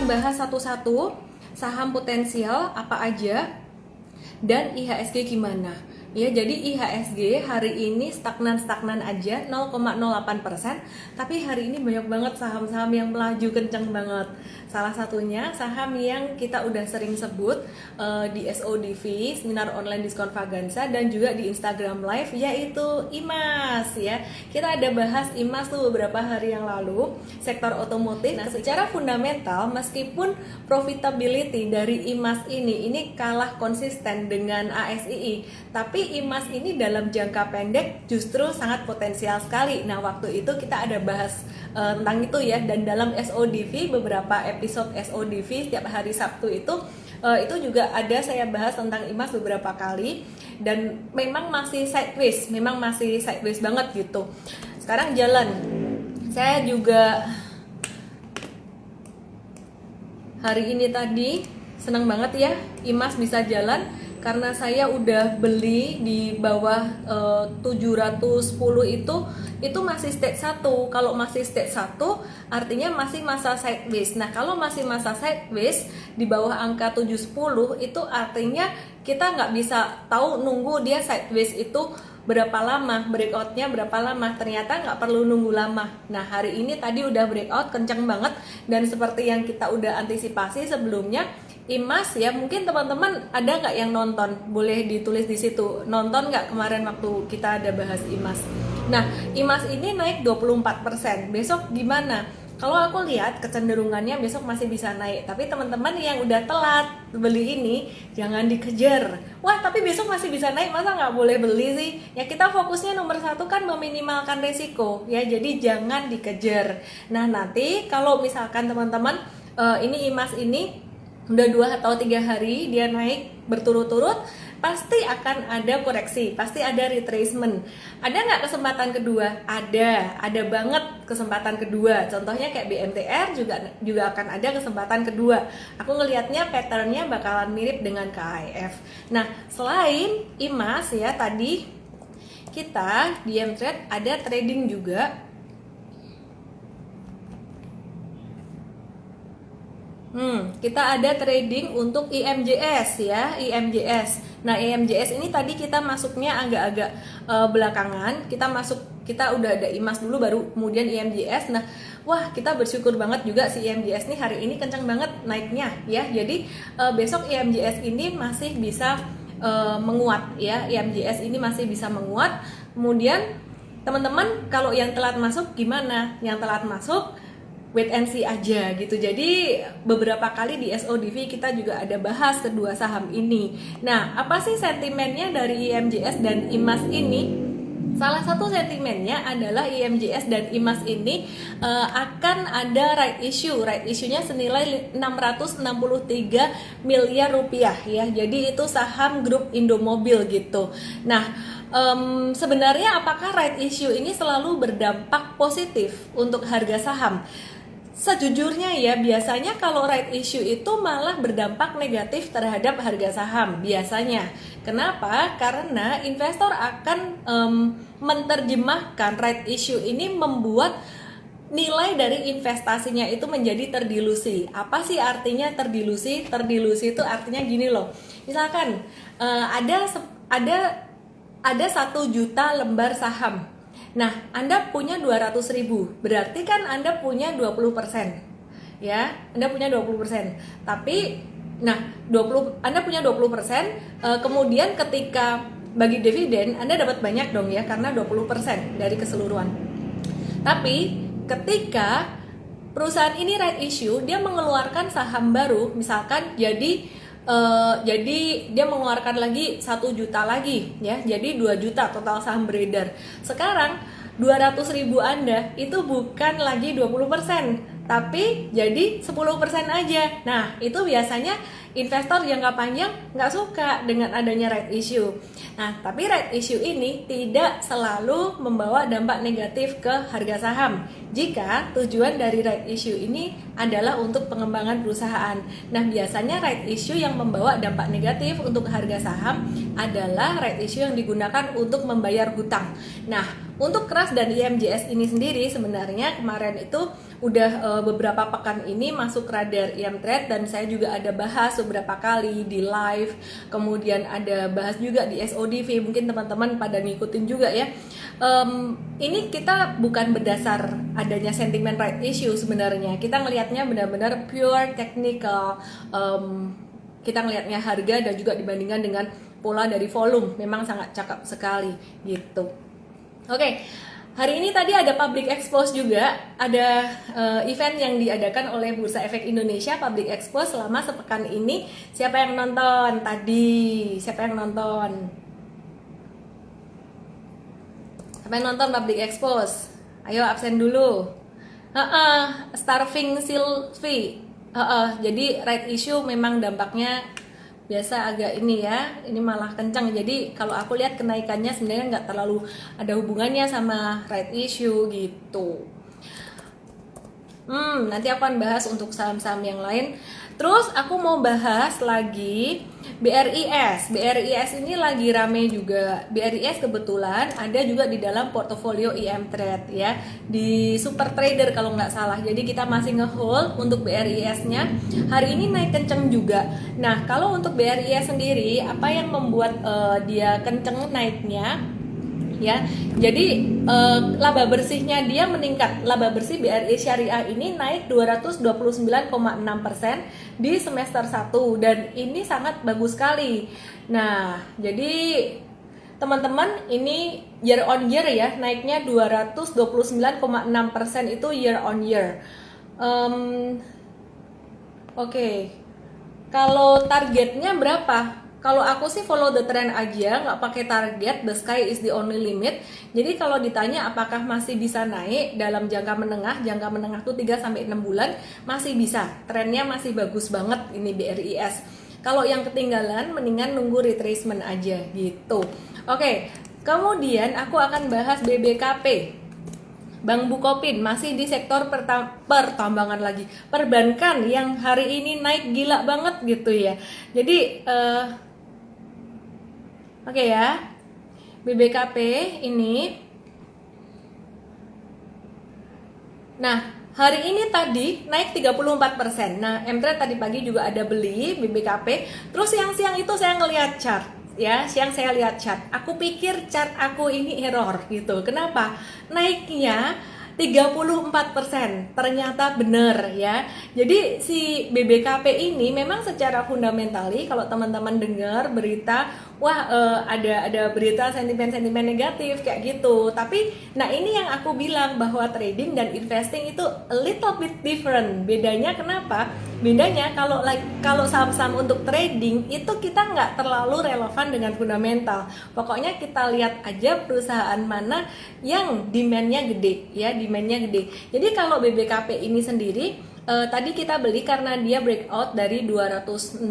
akan bahas satu-satu saham potensial apa aja dan IHSG gimana. Ya, jadi IHSG hari ini stagnan-stagnan aja 0,08%, tapi hari ini banyak banget saham-saham yang melaju kencang banget. Salah satunya saham yang kita udah sering sebut di SODV, Seminar Online Diskon Vaganza, dan juga di Instagram Live, yaitu IMAS ya. Kita ada bahas IMAS tuh beberapa hari yang lalu, sektor otomotif. Nah, secara fundamental meskipun profitability dari IMAS ini kalah konsisten dengan ASII, tapi IMAS ini dalam jangka pendek justru sangat potensial sekali. Nah, waktu itu kita ada bahas tentang itu ya, dan dalam SODV, beberapa episode SODV setiap hari Sabtu itu juga ada saya bahas tentang IMAS beberapa kali, dan memang masih sideways banget gitu. Sekarang jalan. Saya juga hari ini tadi senang banget ya IMAS bisa jalan, karena saya udah beli di bawah 710 itu masih stage 1. Kalau masih stage 1 artinya masih masa sideways. Nah, kalau masih masa sideways di bawah angka 710 itu artinya kita nggak bisa tahu nunggu dia sideways itu berapa lama, breakoutnya berapa lama. Ternyata nggak perlu nunggu lama. Nah, hari ini tadi udah breakout kencang banget, dan seperti yang kita udah antisipasi sebelumnya, IMAS ya, mungkin teman-teman ada nggak yang nonton? Boleh ditulis di situ, nonton nggak kemarin waktu kita ada bahas IMAS. Nah, IMAS ini naik 24%. Besok gimana? Kalau aku lihat kecenderungannya besok masih bisa naik. Tapi teman-teman yang udah telat beli ini, jangan dikejar. Wah, tapi besok masih bisa naik, masa nggak boleh beli sih? Ya, kita fokusnya nomor satu kan meminimalkan resiko ya, jadi jangan dikejar. Nah, nanti kalau misalkan teman-teman ini IMAS ini udah 2 atau 3 hari dia naik berturut-turut, pasti akan ada koreksi, pasti ada retracement. Ada nggak kesempatan kedua? Ada banget kesempatan kedua. Contohnya kayak BMTR juga akan ada kesempatan kedua. Aku ngelihatnya patternnya bakalan mirip dengan KAIF. Nah, selain IMAS ya, tadi kita di M-Trade ada trading juga. Kita ada trading untuk IMJS ya, IMJS. Nah, IMJS ini tadi kita masuknya agak-agak belakangan. Kita udah ada IMAS dulu baru kemudian IMJS. Nah, wah, kita bersyukur banget juga si IMJS nih hari ini kencang banget naiknya ya. Jadi besok IMJS ini masih bisa menguat ya. IMJS ini masih bisa menguat. Kemudian teman-teman kalau yang telat masuk gimana? Yang telat masuk wait and see aja gitu. Jadi beberapa kali di SODV kita juga ada bahas kedua saham ini. Nah, apa sih sentimennya dari IMJS dan IMAS ini? Salah satu sentimennya adalah IMJS dan IMAS ini akan ada right issue. Right issue-nya senilai 663 miliar rupiah ya. Jadi itu saham grup Indomobil gitu. Nah, sebenarnya apakah right issue ini selalu berdampak positif untuk harga saham? Sejujurnya ya, biasanya kalau right issue itu malah berdampak negatif terhadap harga saham biasanya. Kenapa? Karena investor akan menerjemahkan right issue ini membuat nilai dari investasinya itu menjadi terdilusi. Apa sih artinya terdilusi? Terdilusi itu artinya gini loh. Misalkan ada 1 juta lembar saham. Nah, Anda punya 200.000, berarti kan Anda punya 20%. Ya, Anda punya 20%. Tapi, Anda punya 20%, kemudian ketika bagi dividen, Anda dapat banyak dong ya, karena 20% dari keseluruhan. Tapi, ketika perusahaan ini right issue, dia mengeluarkan saham baru, misalkan jadi dia mengeluarkan lagi 1 juta lagi ya, jadi 2 juta total saham beredar. Sekarang 200.000 Anda itu bukan lagi 20%, tapi jadi 10% aja. Nah, itu biasanya investor jangka panjang nggak suka dengan adanya right issue. Nah, tapi right issue ini tidak selalu membawa dampak negatif ke harga saham jika tujuan dari right issue ini adalah untuk pengembangan perusahaan. Nah, biasanya right issue yang membawa dampak negatif untuk harga saham adalah right issue yang digunakan untuk membayar hutang. Nah, untuk KRAS dan IMJS ini sendiri sebenarnya kemarin itu udah beberapa pekan ini masuk radar IM-Trade, dan saya juga ada bahas beberapa kali di live, kemudian ada bahas juga di SODV, mungkin teman-teman pada ngikutin juga ya. Ini kita bukan berdasar adanya sentimen right issue sebenarnya, kita ngelihatnya benar-benar pure technical. Kita ngelihatnya harga dan juga dibandingkan dengan pola dari volume, memang sangat cakep sekali gitu. Oke, hari ini tadi ada public expose juga, ada event yang diadakan oleh Bursa Efek Indonesia, public expose selama sepekan ini. Siapa yang nonton tadi? Siapa yang nonton? Siapa yang nonton public expose? Ayo absen dulu. Starving Sylvie. Jadi right issue memang dampaknya biasa agak ini ya, ini malah kencang. Jadi kalau aku lihat kenaikannya sebenarnya nggak terlalu ada hubungannya sama right issue gitu. Nanti aku akan bahas untuk saham-saham yang lain. Terus aku mau bahas lagi BRIS. BRIS ini lagi rame juga. BRIS kebetulan ada juga di dalam portofolio IM-Trade ya, di Super Trader kalau nggak salah. Jadi kita masih nge-hold untuk BRIS-nya. Hari ini naik kenceng juga. Nah, kalau untuk BRIS sendiri, apa yang membuat dia kenceng naiknya? Ya, jadi laba bersihnya dia meningkat. Laba bersih BRI Syariah ini naik 229,6% di semester 1, dan ini sangat bagus sekali. Nah, jadi teman-teman ini year on year ya, naiknya 229,6% itu year on year. Oke. Kalau targetnya berapa? Kalau aku sih follow the trend aja, nggak pakai target, the sky is the only limit. Jadi kalau ditanya apakah masih bisa naik dalam jangka menengah tuh 3-6 bulan, masih bisa. Trennya masih bagus banget ini BRIS. Kalau yang ketinggalan, mendingan nunggu retracement aja gitu. Oke, kemudian aku akan bahas BBKP. Bank Bukopin masih di sektor pertambangan lagi, perbankan yang hari ini naik gila banget gitu ya. Jadi oke ya, BBKP ini. Nah, hari ini tadi naik 34%. Nah, M-Trade tadi pagi juga ada beli BBKP. Terus siang-siang itu saya ngelihat chart. Ya, siang saya lihat chart. Aku pikir chart aku ini error gitu. Kenapa? Naiknya 34%. Ternyata bener ya. Jadi si BBKP ini memang secara fundamentali kalau teman-teman dengar berita, wah ada berita sentimen-sentimen negatif kayak gitu. Tapi nah ini yang aku bilang bahwa trading dan investing itu a little bit different. Bedanya kenapa? Bedanya kalau saham-saham untuk trading itu kita nggak terlalu relevan dengan fundamental. Pokoknya kita lihat aja perusahaan mana yang demand-nya gede ya, demand-nya gede. Jadi kalau BBKP ini sendiri tadi kita beli karena dia breakout dari 206,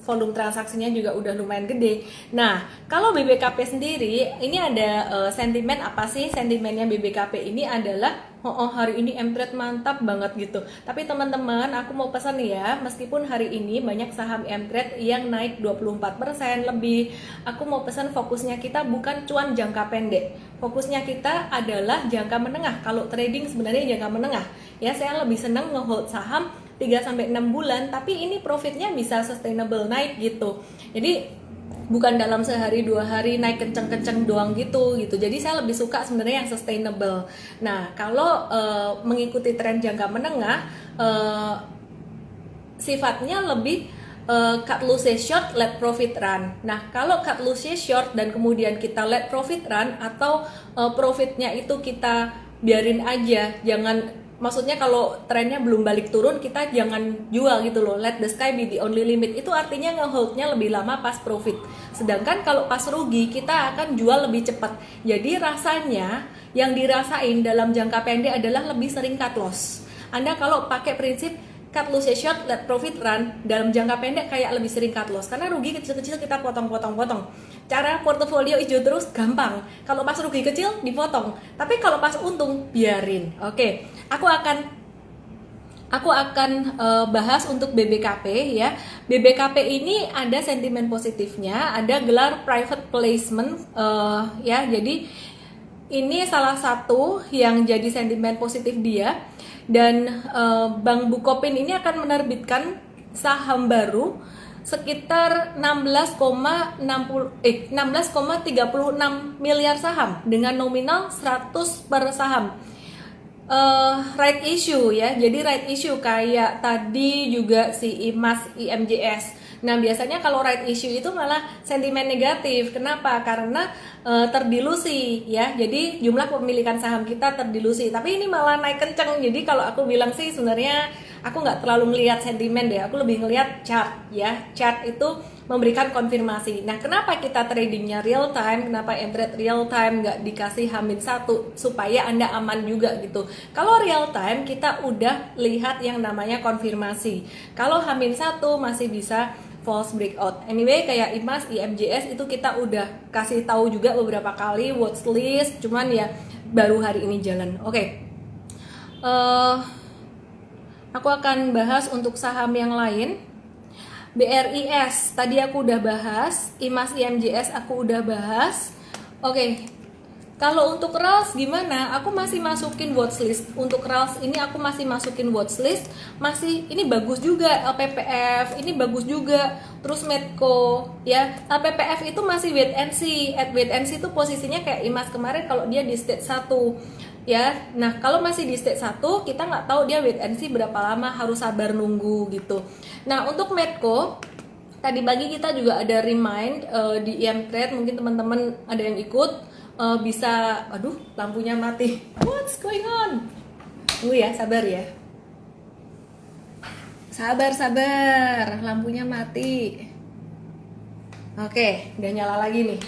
volume transaksinya juga udah lumayan gede. Nah, kalau BBKP sendiri ini ada sentimen apa sih? Sentimennya BBKP ini adalah hari ini M-Trade mantap banget gitu. Tapi teman-teman, aku mau pesan nih ya, meskipun hari ini banyak saham M-Trade yang naik 24% lebih, aku mau pesan fokusnya kita bukan cuan jangka pendek. Fokusnya kita adalah jangka menengah. Kalau trading sebenarnya jangka menengah. Ya, saya lebih senang nge-hold saham 3-6 bulan, tapi ini profitnya bisa sustainable naik gitu. Jadi bukan dalam sehari 2 hari naik kenceng-kenceng doang gitu. Jadi saya lebih suka sebenarnya yang sustainable. Nah, kalau mengikuti tren jangka menengah, sifatnya lebih cut loss short, let profit run. Nah, kalau cut loss short dan kemudian kita let profit run, atau profitnya itu kita biarin aja, jangan, maksudnya kalau trennya belum balik turun, kita jangan jual gitu loh. Let the sky be the only limit. Itu artinya ngeholdnya lebih lama pas profit. Sedangkan kalau pas rugi, kita akan jual lebih cepat. Jadi rasanya yang dirasain dalam jangka pendek adalah lebih sering cut loss. Anda kalau pakai prinsip cut loss short, let profit run. Dalam jangka pendek kayak lebih sering cut loss karena rugi kecil-kecil kita potong. Cara portofolio hijau terus gampang. Kalau pas rugi kecil dipotong, tapi kalau pas untung biarin. Oke, aku akan bahas untuk BBKP ya. BBKP ini ada sentimen positifnya, ada gelar private placement ya. Jadi ini salah satu yang jadi sentimen positif dia. Dan Bank Bukopin ini akan menerbitkan saham baru sekitar 16,36 miliar saham dengan nominal 100 per saham. Right issue ya, jadi right issue kayak tadi juga si IMAS IMJS. Nah biasanya kalau right issue itu malah sentimen negatif. Kenapa? Karena terdilusi ya. Jadi jumlah pemilikan saham kita terdilusi. Tapi ini malah naik kenceng. Jadi kalau aku bilang sih sebenarnya aku nggak terlalu melihat sentimen deh. Aku lebih ngelihat chart ya. Chart itu memberikan konfirmasi. Nah kenapa kita tradingnya real time? Kenapa trade real time nggak dikasih H-1 supaya Anda aman juga gitu. Kalau real time kita udah lihat yang namanya konfirmasi. Kalau H-1 masih bisa false breakout. Anyway, kayak IMAS, IMJS itu kita udah kasih tahu juga beberapa kali watchlist, cuman ya baru hari ini jalan. Oke. Aku akan bahas untuk saham yang lain. BRIS tadi aku udah bahas, IMAS, IMJS aku udah bahas. Oke. Kalau untuk RALS gimana? Aku masih masukin watchlist. Untuk RALS ini aku masih masukin watchlist. Masih ini bagus juga LPPF, ini bagus juga. Terus Medco ya. LPPF itu masih wait and see. At wait and see itu posisinya kayak IMAS kemarin kalau dia di stage 1 ya. Nah, kalau masih di stage 1 kita nggak tahu dia wait and see berapa lama, harus sabar nunggu gitu. Nah, untuk Medco tadi pagi kita juga ada remind di IM Trade, mungkin teman-teman ada yang ikut. Bisa, aduh lampunya mati, what's going on? Tunggu ya, sabar ya, sabar, lampunya mati. Oke, udah nyala lagi nih,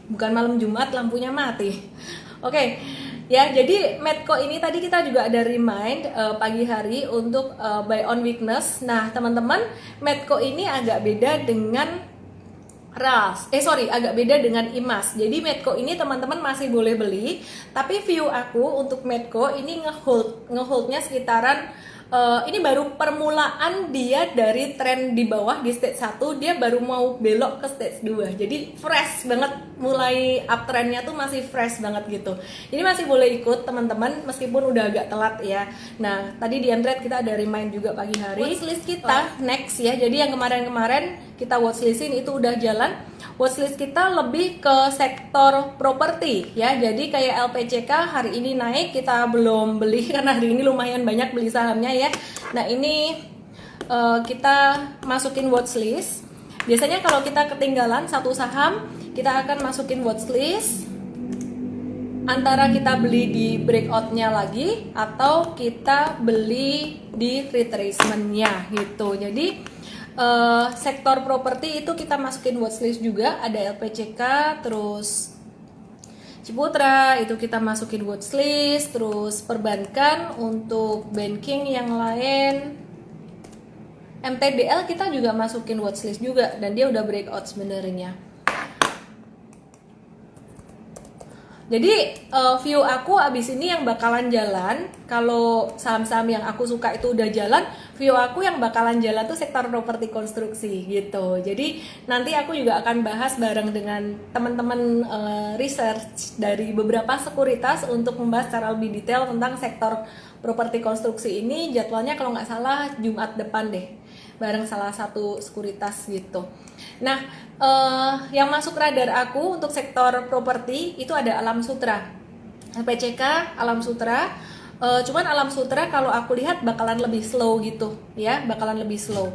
bukan malam Jumat lampunya mati. Oke, ya jadi Medco ini tadi kita juga ada remind pagi hari untuk buy on weakness. Nah teman-teman, Medco ini agak beda dengan RALS, agak beda dengan IMAS. Jadi Medco ini teman-teman masih boleh beli, tapi view aku untuk Medco ini ngeholdnya sekitaran ini baru permulaan dia dari tren di bawah di stage 1, dia baru mau belok ke stage 2. Jadi fresh banget, mulai uptrendnya tuh masih fresh banget gitu. Jadi masih boleh ikut teman-teman meskipun udah agak telat ya. Nah, tadi di Android kita ada remind juga pagi hari. Watchlist kita next ya. Jadi yang kemarin-kemarin kita watchlistin itu udah jalan. Watchlist kita lebih ke sektor properti ya. Jadi kayak LPCK hari ini naik, kita belum beli karena hari ini lumayan banyak beli sahamnya ya. Nah ini kita masukin watchlist. Biasanya kalau kita ketinggalan satu saham, kita akan masukin watchlist. Antara kita beli di breakoutnya lagi atau kita beli di retracementnya gitu. Jadi sektor properti itu kita masukin watchlist juga, ada LPCK, terus Ciputra itu kita masukin watchlist, terus perbankan untuk banking yang lain, MTDL kita juga masukin watchlist juga dan dia udah breakout sebenarnya. Jadi view aku abis ini yang bakalan jalan, kalau saham-saham yang aku suka itu udah jalan, view aku yang bakalan jalan tuh sektor properti konstruksi gitu. Jadi nanti aku juga akan bahas bareng dengan teman-teman research dari beberapa sekuritas untuk membahas secara lebih detail tentang sektor properti konstruksi ini. Jadwalnya kalau nggak salah Jumat depan deh, bareng salah satu sekuritas gitu. Nah, yang masuk radar aku untuk sektor properti itu ada Alam Sutra, LPCK, Alam Sutra. Cuman Alam Sutra kalau aku lihat bakalan lebih slow gitu, ya, bakalan lebih slow.